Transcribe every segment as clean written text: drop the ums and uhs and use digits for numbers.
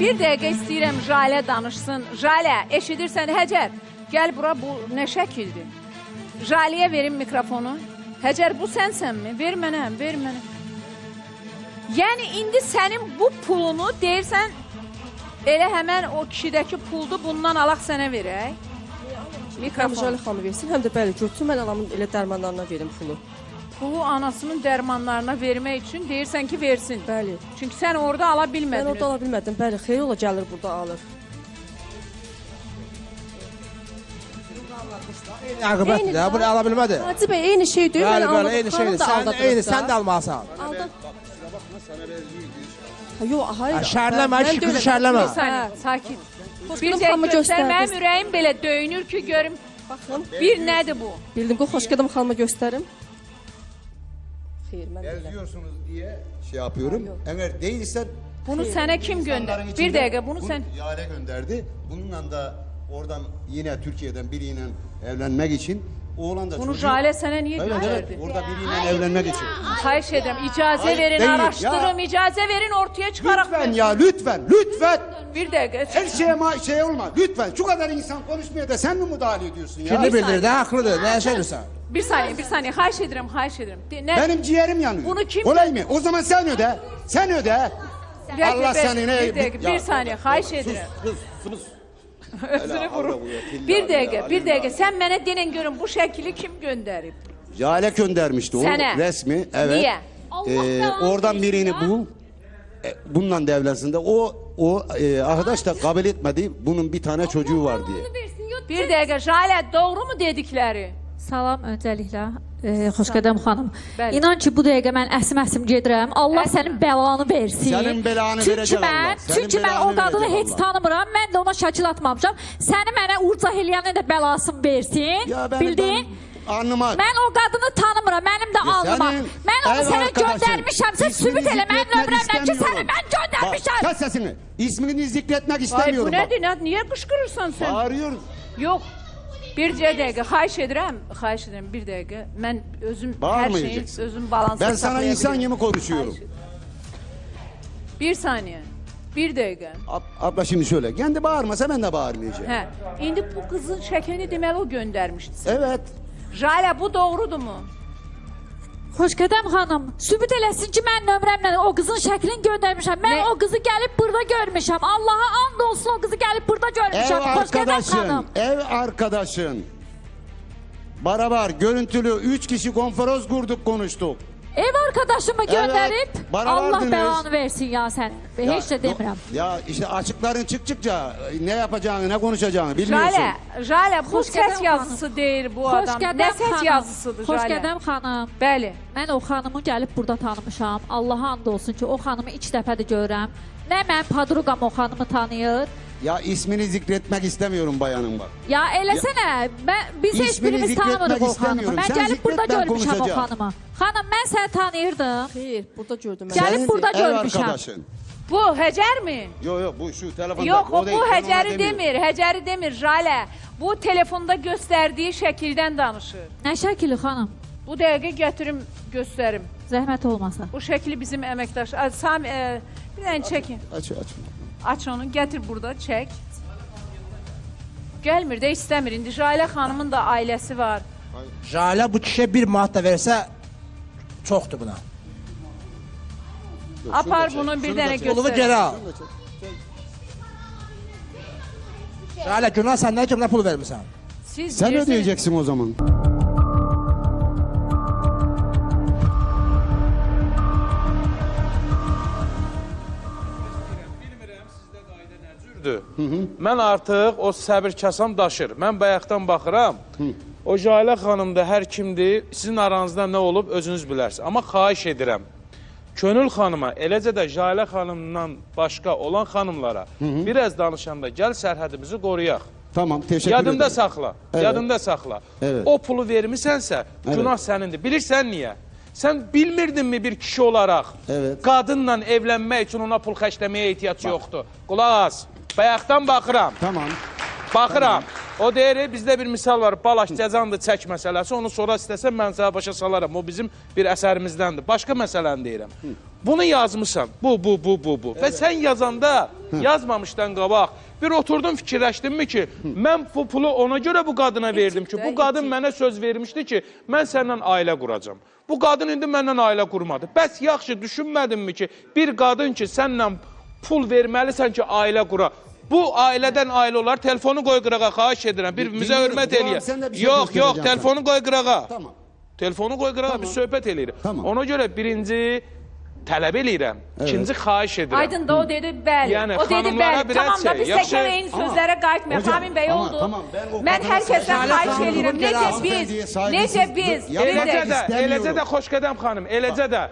Bir dəqiqə istəyirəm Jalə danışsın. Jalə, eşidirsən Həcər? Gəl bura, bu nə şəkildir? Jaləyə verin mikrofonu. Həcər, bu sənsənmi? Ver mənə, ver mənə. Yəni, indi sənin bu pulunu deyirsən, elə həmən o kişidəki puldu bundan alaq sənə verək. Həm Jalə xanı versin, həm də bəli, götürün, mən anamın elə dərmanlarına verim pulu. Pulu anasının dərmanlarına vermək üçün deyirsən ki, versin. Bəli. Çünki sən orada ala bilmədin. Mən orada ala bilmədim, bəli, xeyir ola gəlir burada alır. Aqibətdir, ya, bunu ala bilmədi. Hacı bəy, eyni şeydir, mən almadım, eyni şeydir. Sən də almalısan. Yox, hayır. Şərləmə, şükürü şərləmə. Bir saniyə, sakin. Bir Xoşqədəm xanımı dəqiqə göstər, mənim göstərdiniz. ürəyim belə döyünür ki, görüm. Baxın. Bir nədir bu? Bildim ki, Xoşqədəm xanımı göstərim. Xeyr, mən biləm. Yazıyorsunuz diye şey yapıyorum. Eğer değilsen Bunu sənə kim göndər? insanların Bir içinde dəqiqə, bunu sən... Yale gönderdi. Bununla da oradan yine Türkiye'den biriyle evlenmek için oğlan da Bunu çocuğu... Jalə sənə niyə Evet, göndərdi? evet, orada biriyle evlenmek için. Xahiş edirəm, icazə Hayır, verin, değil. araşdırın, Ya. icazə verin, ortaya çıxaraq. Lütfen ya, lütfen, lütfen. Bir dəqiqə. Her şeye şey olma, lütfen. Şu kadar insan konuşmuyor da sen mi müdahale ediyorsun ya? Fikrini bildir, də haqlıdır, nə şeydirsən? Bir saniye, xahiş edirəm, xahiş edirəm. Nə? Benim ciğerim yanıyor. Bunu kim- Olay mı? O zaman sen öde. Sen öde. Bir dakika, Allah seni ne... Bir dəqiqə, bir saniye, xahiş edirəm. Sus. Özünü vurur. Bir dəqiqə, sən mənə denən görün bu şəkili kim göndərib? Jale göndermişti o Sene. resmi. Evet. Niye? Oradan birini bul. Bununla da evlensin de o arkadaş da kabul etmedi. Bunun bir tane çocuğu var diye. Bir dəqiqə, Jalə, doğru mu dedikləri? Salam öncəliklə, Xoşqədəm xanım. Bəli. İnan ki, bu dəqiqə mən əsim gedirəm. Allah Əsmə. sənin bəlanı versin. Sənin bəlanı Çünki verəcək Allah. Sənin Çünki mən bəlanı o qadını verəcək heç Allah. tanımıram. Mən də ona şəkil atmamışam. Səni mənə urcaq eləyənin də bəlasını versin. Ya Bildin? Anlıma. Mən o qadını tanımıram. Mənim də alnıma. senin Mən onu ev sənə arkadaşın, göndərmişəmsə, ismini sübut elə mənim zikretmek nömrəmlə ki, səni istemiyorum. mən göndərmişəm. Kes sesini. İsmini zikretmek Vay, istemiyorum. bu nədir? Niyə qışqırırsan sən? Bağırıyoruz. Yox. Bir dəqiqə, xahiş edirəm, bir dəqiqə. Mən özüm hər şeyin, Bağırmayacaksın. özüm balanslı Ben sana saxlayabilirim. insan gibi konuşuyorum. Xahiş edirəm. Bir saniye, bir dəqiqə. Abla şimdi şöyle. Kendi bağırmasa ben de bağırmayacağım. Hə, indi bu qızın şəklini deməli o göndərmişdi. Evet. Jalə, bu doğrudurmu? Xoşqədəm xanım, sübut eləsin ki, mən nömrəmlə o qızın şəklini göndərmişəm. Mən Nə? o qızı gəlib burada görmüşəm. Allaha and olsun o qızı gəlib burada görmüşəm. Xoşqədəm xanım. Ev arkadaşın. Beraber görüntülü 3 kişi konferans kurduk konuştuk. Ev arkadaşımı göndərib, bana Allah vardınız. bəlanı versin ya sən. Heç də demirəm. Ya işte açıkların çıktıkça ne yapacağını ne konuşacağını bilmiyorsun. Jalə, bu Xoşqədəm səs yazısı deyir bu adam. Xoşqədəm Nə səs xanım. yazısıdır Jalə? Xoşqədəm xanım. Bəli. Mən o xanımı gəlib burada tanımışam. Allaha and olsun ki, o xanımı ilk dəfədir görürəm. Nə mən padruqam o xanımı tanıyır. Ya ismini zikretmek istemiyorum bayanın bak. Ya eləsənə, biz heç İsmini birimiz zikretmək tanımırıq o xanımı. istemiyorum. Mən Sən gəlib zikret, burada mən görmüşəm o konuşacağım. xanımı. Xanım, mən səni tanıyırdım. Xeyr, burada gördüm mən. Gəlib Senin burada ev görmüşəm. arkadaşın. Bu Həcərmi? Yok bu şu telefonda. Yox, o değil, bu ben ona Həcəri demiyorum. demir, Həcəri demir Jalə. Bu telefonda göstərdiyi şəkildən danışır. Nə şəkili xanım? Bu dəqiqə gətirim, göstərim. Zəhmət olmasa. Bu şəkli bizim əməkdaş... bir dənə çəkin. Aç. Aç onu, gətir burada, çək. Gəlmir də istəmir. İndi Jalə xanımın da ailəsi var. Jalə bu kişiyə bir manat da versə, çoxdur buna. Apar bunu bir dənə Pulumu göstər. geri al. Jalə, günah səndən kimlə pul vermirsən? Siz Sen bilirsiniz. ödeyeceksin o zaman. Mən artıq o səbir kasam daşır. Mən bayaqdan baxıram. O Jalə xanım da hər kimdir, sizin aranızda nə olub özünüz bilərsiniz. Amma xahiş edirəm. Könül xanıma, eləcə də Jalə xanımdan başqa olan xanımlara biraz danışanda gəl sərhədimizi qoruyaq. Tamam, teşekkür Yadında ederim. saxla, Evet. yadında saxla. Evet. O pulu vermisənsə, günah sənindir. Bilirsən niyə? Sən bilmirdinmi bir kişi olaraq Evet. qadınla evlənmək üçün ona pul xərcləməyə ehtiyac yoxdur? Qulaq as, bayaqdan baxıram, Tamam. baxıram. O deyir, bizdə bir misal var, balaş cəzandır çək məsələsi, onu sonra istəsən mən sənə başa salaram. O bizim bir əsərimizdəndir. Başqa məsələni deyirəm. Bunu yazmışsan, bu. Və sən yazanda, yazmamışdan qabaq, bir oturdum fikirləşdimmi ki, mən bu pulu ona görə bu qadına verdim ki, bu qadın mənə söz vermişdi ki, mən səndən ailə quracam. Bu qadın indi məndən ailə qurmadı. Bəs yaxşı düşünmədimmi ki, bir qadın ki, səndən pul verməlisən ki, ailə qura. Bu ailədən ailə olar, telefonu qoy qırağa, xahiş edirəm, birbirimize hörmət eləyək. Yox, telefonu qoy qırağa. Tamam. Telefonu qoy qırağa, biz söhbət eləyirik. Tamam. Ona görə birinci tələb eləyirəm, ikinci xahiş edirəm. Aydın da o dedi bəli. Yəni, o dedi xanımlara bəli. bir Tamam da şey, biz yaxşı. təkrar eyni sözlərə qayıtmayaq. Hocam, Amin bəy ama oldu. tamam, ben o Mən kadına hər kəsdən Şahane xahiş xanımın eləyirəm. belə Necə hanımefendiye biz, saygısızlık necə biz, Eləcə də xoşqədəm xanım, eləcə də.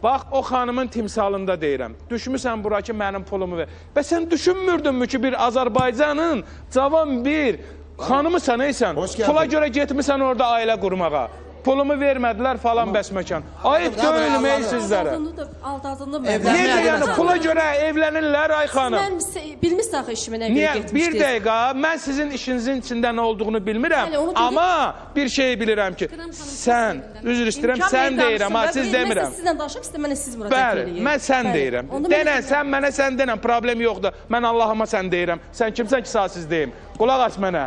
Bax, o xanımın timsalında deyirəm. Düşmüsən bura ki, mənim pulumu ver. Və sən düşünmürdünmü ki, bir Azərbaycanın cavan bir xanımısan, eysən? Hoş geldin. Pula görə getmisən orada ailə qurmağa. Pulumu vermədilər falan bəsməkan. Ayıb deyilmi ey sizlərə? Alt-azınlı Necə yəni pula görə evlənirlər ay xanım? Mən bilmirsən axı işimi nə Niyə? görə getmişdiniz. Bir dəqiqə, mən sizin işinizin içində nə olduğunu bilmirəm. Bəli, onu Amma bir şey bilirəm ki, sən, üzr istəyirəm, İmkan sən verin deyirəm, ha, danışsın, siz Mən demirəm. sizlə danışıb istəməni siz müraciət Bəli, eləyin. mən sən Bəli. deyirəm. Onda mən Denən, sən mənə sən denən, problem yoxdur. Mən Allahıma sən deyirəm. Sən kimsən ki, sağsız deyim. Qulaq aç mənə.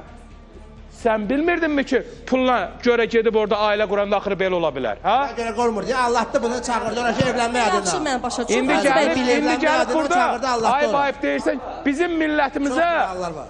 Sən bilmirdinmi ki, pulla görə gedib orada ailə quranda axırı belə ola bilər, ha? Görə qormur. Ya Allah da bunu çağırdı. Ona şey evlənmək Yaxşı, adına. mən başa düşürəm. İndi Bəli, gəlib, bəli, indi evlənmə gəlib adına burada çağırdı, Allah ayıb doğru. ayıb deyirsən, bizim millətimizə, Çox hallar var.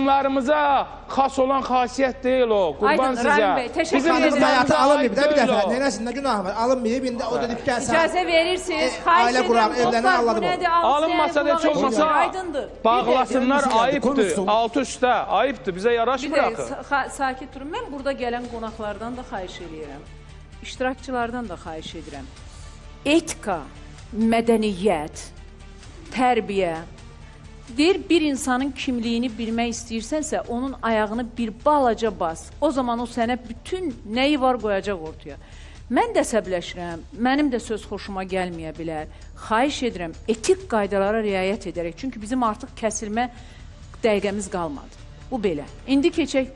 xanımlarımıza xas olan xasiyyət deyil o, qurban Aydın, sizə. Rahim bəy, təşəkkür Bizim ederim. Xanımın həyatı qızlarımıza alınmayıb da bir ayıb deyil dəfə. o. Nənəsində günah var. Alınmayıb. İndi o dedi ki, gəl sən. İcazə verirsiniz. Xahiş ailə edirəm. quran, evlənən Dostlar, bu Allah'ım nədir? Alınmasa da heç olmasa Aydındır. bağlasınlar, Gelmişsin, ayıbdır, konuşsun. altı üstə, ayıbdır, bizə Bir yaraşmır də axı. sakit durun. Mən burada gələn qonaqlardan da xahiş edirəm. İştirakçılardan da xahiş edirəm. Etika, mədəniyyət, tərbiyə. Deyir, bir insanın kimliyini bilmək istəyirsənsə, onun ayağını bir balaca bas. O zaman o sənə bütün nəyi var qoyacaq ortaya. Mən də əsəbləşirəm, mənim də söz xoşuma gəlməyə bilər. Xahiş edirəm, etik qaydalara riayət edərək. Çünki bizim artıq kəsilmə dəqiqəmiz qalmadı. Bu belə. İndi keçək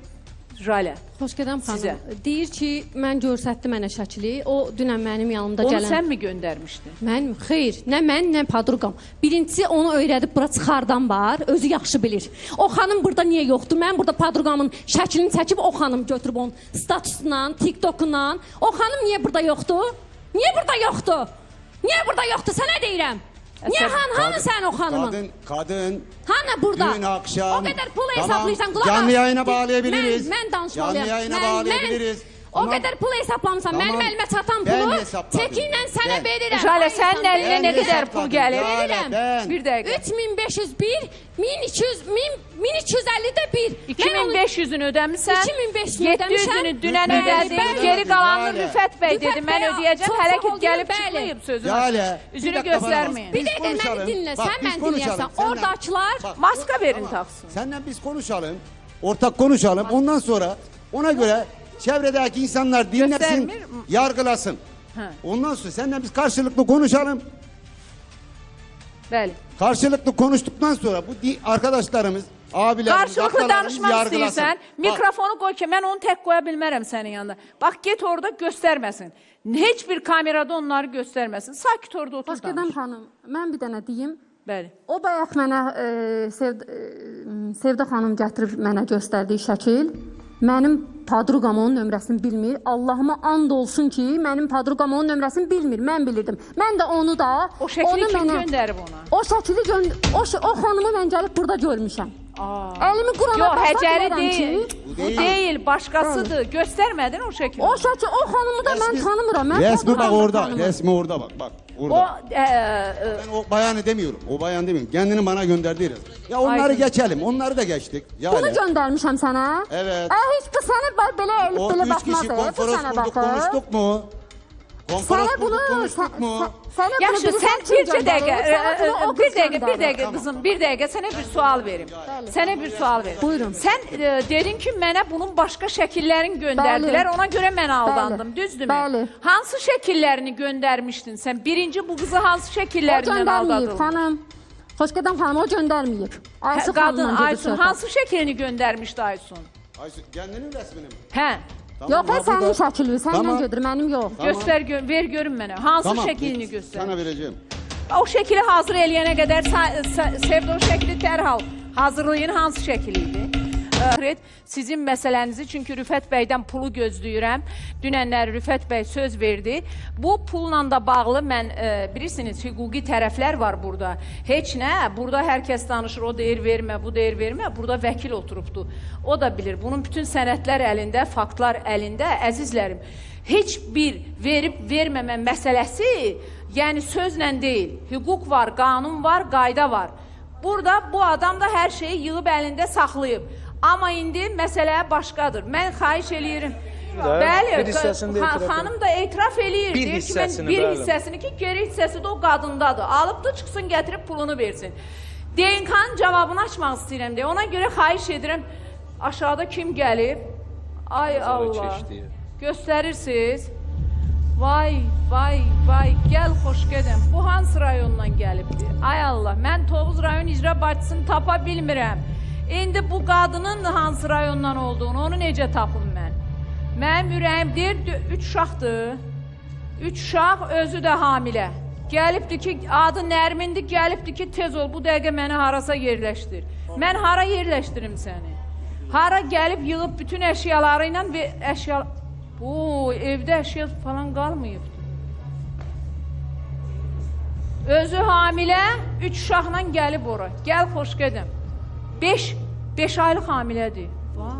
Jalə. Xoşgədəm Sizə. xanım. Deyir ki, mən göstərdi mənə şəkli. O dünən mənim yanımda Onu gələn. sən mi göndərmişdin? Mən xeyr, nə mən, nə padruqam. Birincisi onu öyrədib bura çıxardan var, özü yaxşı bilir. O xanım burada niyə yoxdur? Mən burada padruqamın şəklini çəkib o xanım götürüb onun statusundan, TikTokundan. O xanım niyə burada yoxdur? Niyə burada yoxdur? Niyə burada yoxdur? Sənə deyirəm. Niyə hanı sən o xanımın? Kadın Hanı burada? dün akşam O kadar pul Tamam, hesaplayırsan kulak canlı as. yayına bağlayabiliriz. Mən danışmalıyam. Canlı yayına Mən- bağlayabiliriz. O qədər pul hesablamısan, Tamam. mənim əlimə çatan Ben pulu hesapladım. çəkinlə sənə Ben. verirəm. Jalə, sənin Aynısan, əlinə nə Ben qədər hesapladım. pul gəlir? Jalə, Verirəm. ben. Bir dəqiqə. 3201, 1200, 1250 də bir. Mən onu- 2500-ünü ödəmisən. 2500-ünü 700-ünü ödəmişəm. dünən Bəli, ödədin. bəli. Geri qalanını Jalə. Rüfət bəy dedi. Rüfət Mən bəy ödəyəcəm. çox Hələ sağ ki ol, gəlib bəli. çıxmayıb sözünü. Jalə, bir Üzünü dakika bana bak. göstərməyin. Bir Biz dəqiqə məni konuşalım. dinlə, Bak, sən biz mən konuşalım. dinləyəsən. Senden- Oradakılar Bak, Maska verin taksın. Senden biz konuşalım. Ortak konuşalım. Ondan sonra ona göre çevredeki insanlar dinlesin, Göstermir. yargılasın. Ondan sonra senden biz karşılıklı konuşalım. Bəli. Karşılıklı konuştuktan sonra bu arkadaşlarımız, abilerimiz, Qarşılıqlı ablalarımız danışmaq yargılasın. istəyirsən, Bak, mikrofonu qoy ki, mən onu tək qoya bilmərəm sənin yanında. Bax, get orada göstərməsin. Heç bir kamerada onları göstərməsin. Sakit orada otur Xoşgədəm danış. xanım, mən bir dənə deyim. Bəli. O bayaq mənə Sevda xanım gətirib mənə göstərdiyi şəkil. Mənim padruqam onun nömrəsini bilmir. Allahıma and olsun ki, mənim padruqam onun nömrəsini bilmir. Mən bilirdim. Mən də onu da O şəkli onu kim mənə- göndərib ona? O şəkili o xanımı mən gəlib burada görmüşəm. Əlimi qurana Yox, başa həcəri deyirəm deyil. ki, Bu deyil, başqasıdır. Göstərmədin o şəkli. o şəkil o xanımı da mən tanımıram. Mən resmi bak padruqamı orada, tanımıram. resmi orada bak, bak. Orada. O Ben o bayanı demiyorum, o bayan demiyorum. Kendini bana gönderdiği resim. Ya onları Aydın. geçelim, onları da geçtik. Bunu Yani. göndərmişəm sənə. Evet. Heç bu sənə belə elib O belə üç baxmaz. kişi Bu konferans sənə kurduk, baxır. konuştuk mu? Konferans Sənə bunu kurduk, konuştuk mu? Sənə bunu Yaxşı, biri sən kim bircə dəqiqə, göndərir? Sənə bunu o bir qız dəqiqə, bir göndərir. dəqiqə qızım, bir dəqiqə sənə bir sual verim. Sənə bir sual verim. Buyurun. Sən dedin ki, mənə bunun başqa şəkillərini göndərdilər, Bəli. ona görə mən aldandım, düzdürmü? Bəli. Hansı şəkillərini göndərmişdin sən? Birinci bu qızı hansı O şəkillərindən göndərməyib aldadıldı? xanım. Xoşgədəm xanım o göndərməyib. Aysu Qadın xanımla gedir Aysun söhbət. hansı şəklini göndərmişdi Aysun? Ayşe, kendinin resmini mi? Hə. Tamam, Yox, var sənin burada. şəkilin, səndən Tamam. gedir, mənim yox. Tamam. Göstər, ver görüm mənə. Hansı şəklini göstər? Sana vereceğim. O şəkili hazır eləyənə qədər Sevda o şəkli dərhal hazırlayın. Hansı şəkil idi? Sizin məsələnizi, çünki Rüfət bəydən pulu gözləyirəm. Dünənlər Rüfət bəy söz verdi. Bu pulla da bağlı mən, bilirsiniz, hüquqi tərəflər var burada. Heç nə, burada hər kəs danışır, o deyir vermə, bu deyir vermə. Burada vəkil oturubdu. O da bilir. Bunun bütün sənədlər əlində, faktlar əlində. Əzizlərim, heç bir verib verməmə məsələsi, yəni sözlə deyil. Hüquq var, qanun var, qayda var. Burada bu adam da hər şeyi yığıb əlində saxlayıb. Amma indi məsələ başqadır. Mən xahiş eləyirəm. Bəli, bir hissəsində etiraf xanım da etiraf eləyir. Bir Deyir ki, mən hissəsini, bir bəli. hissəsini ki, geri hissəsi də o qadındadır. Alıbdı, çıxsın, gətirib pulunu versin. DNK-nın cavabını açmaq istəyirəm deyə. Ona görə xahiş edirəm. Aşağıda kim gəlib? Ay Allah. Göstərirsiniz. Vay, vay, vay. Gəl, xoş gedəm. Bu hansı rayondan gəlibdir? Ay Allah, mən Tovuz rayon icra başçısını tapa bilmirəm. İndi bu qadının hansı rayondan olduğunu, onu necə tapım mən? Mənim ürəyim deyir, 3 uşaqdır. 3 uşaq, özü də hamilə. Gəlibdir ki, adı Nərmindir, gəlibdir ki, tez ol, bu dəqiqə məni harasa yerləşdir. Mən hara yerləşdirim səni? Hara gəlib, yığıb bütün əşyaları ilə və əşya... Bu, evdə əşya falan qalmayıbdır. Özü hamilə, 3 uşaqla gəlib ora. Gəl, xoş gedəm. 5 aylıq hamilədir. Vay.